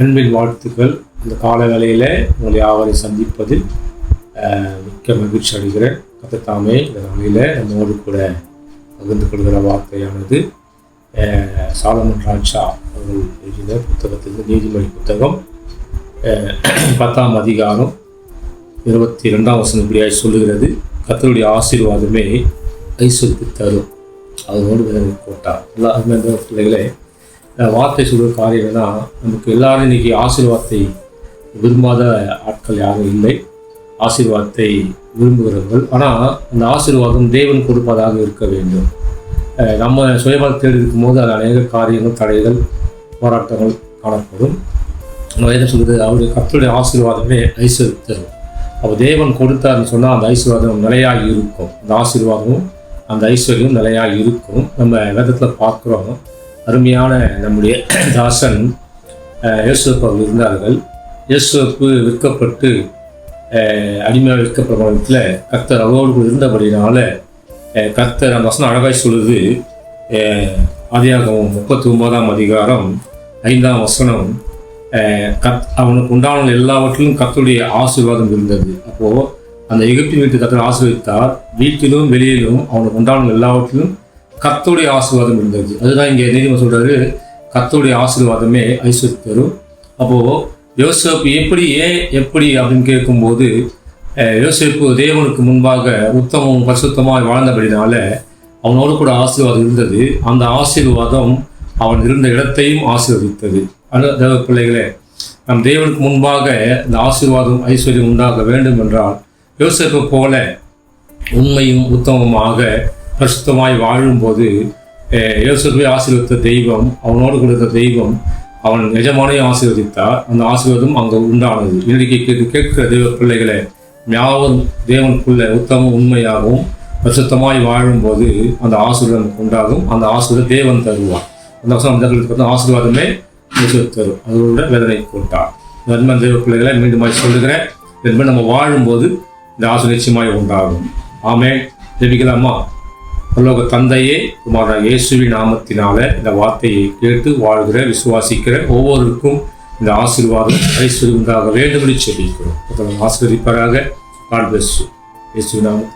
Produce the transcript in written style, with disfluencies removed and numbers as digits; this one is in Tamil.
அன்பின் வாழ்த்துக்கள். இந்த கால வேளையில் உங்களை யாவரை சந்திப்பதில் மிக்க மகிழ்ச்சி அடைகிறேன். கர்த்தர் இந்த நாளில் நம்மோடு கூட பகிர்ந்து கொள்கிற வார்த்தையானது சாலமன் ராஜா அவர்கள் எழுதின புத்தகத்திலிருந்து நீதிமொழி புத்தகம் 10ஆம் அதிகாரம் 22ஆம் வசனம் இப்படியாய் சொல்லுகிறது. கர்த்தருடைய ஆசீர்வாதமே ஐஸ்வர்யத்தை தரும், அதனோடு வேதனை போட்டார். எல்லா அருமையான பிள்ளைகளே, வார்த்தை சொல்கிற காரியம் என்னன்னா, நமக்கு எல்லாரும் இன்றைக்கி ஆசீர்வாதத்தை விரும்பாத ஆட்கள் யாரும் இல்லை. ஆசீர்வாதத்தை விரும்புகிறவர்கள். ஆனால் அந்த ஆசீர்வாதம் தேவன் கொடுப்பதாக இருக்க வேண்டும். நம்ம சுயமாக தேடி இருக்கும்போது அது அநேக காரியங்கள், தடைகள், போராட்டங்கள் காணப்படும். நம்ம என்ன சொல்கிறது, அவருடைய கர்த்தருடைய ஆசீர்வாதமே ஐஸ்வர்யத்தை தரும். அப்போ தேவன் கொடுத்தாருன்னு சொன்னால் அந்த ஐஸ்வர்யம் நிலையாக இருக்கும். அந்த ஆசீர்வாதமும் அந்த ஐஸ்வர்யம் நிலையாக இருக்கும். நம்ம வேதத்தில் பார்க்குறோம். அருமையான நம்முடைய தாசன் யோசேப்பு அவர்கள் இருந்தார்கள். யோசேப்பு விற்கப்பட்டு அடிமையாக விற்கப்படுற கர்த்தர் அவரோடு கூட இருந்தபடினால கர்த்தர் அந்த வசனம் அழகாய் சொல்லுது. ஆதியாகமம் 39ஆம் அதிகாரம் 5ஆம் வசனம், அவனுக்கு உண்டான எல்லாவற்றிலும் கர்த்தருடைய ஆசீர்வாதம் இருந்தது. அப்போது அந்த எகிப்தின் வீட்டு கர்த்தர் ஆசீர்வதித்தார். வீட்டிலும் வெளியிலும் அவனுக்கு உண்டான எல்லாவற்றிலும் கர்த்தருடைய ஆசீர்வாதம் இருந்தது. அதுதான் இங்கே நீதிமன்றம் சொல்கிறாரு, கர்த்தருடைய ஆசீர்வாதமே ஐஸ்வர்யத்தை தரும். அப்போது யோசேப்பு எப்படி அப்படின்னு கேட்கும்போது, யோசேப்பு தேவனுக்கு முன்பாக உத்தமம் பரிசுத்தமாக வாழ்ந்தபடினால அவனோடு கூட ஆசீர்வாதம் இருந்தது. அந்த ஆசீர்வாதம் அவன் இருந்த இடத்தையும் ஆசீர்வதித்தது. தேவ பிள்ளைகளே, நம் தேவனுக்கு முன்பாக இந்த ஆசீர்வாதம் ஐஸ்வர்யம் உண்டாக வேண்டும் என்றால் யோசேப்பு போல உண்மையும் உத்தமமாக பரிசுத்தமாய் வாழும்போது யோசேப்பை ஆசீர்வதித்த தெய்வம், அவனோடு கொடுத்த தெய்வம் அவன் எஜமானையும் ஆசீர்வதித்தார். அந்த ஆசீர்வாதம் அங்கே உண்டானது. இன்றைக்கு கேட்கிற தெய்வ பிள்ளைகளை, யாவும் தேவனுக்குள்ள உத்தமம் உண்மையாகவும் பரிசுத்தமாய் வாழும்போது அந்த ஆசீர்வாதம் உண்டாகும். அந்த ஆசீர்வாதம் தேவன் தருவார். அந்த வசனம் ஆசீர்வாதமே தரும், அதோட வேதனை போட்டார். நன்மன் தெய்வ பிள்ளைகளை மீண்டுமாய் சொல்லுகிறேன், நம்ம வாழும்போது இந்த ஆசீர்வாதம் நிச்சயமாய் உண்டாகும். ஆமென். ஜெபிக்கலாமா? பரலோக தந்தையே, குமாரனாகிய இயேசுவின் நாமத்தினால இந்த வார்த்தையை கேட்டு வாழ்கிற விசுவாசிக்கிற ஒவ்வொருக்கும் இந்த ஆசீர்வாதம் ஐஸ்வர்யம் உண்டாக வேண்டும் என்று ஜெபிக்கிறோம். ஆசீர்வதிப்பாராக. God bless you. இயேசுவின் நாமத்தில்.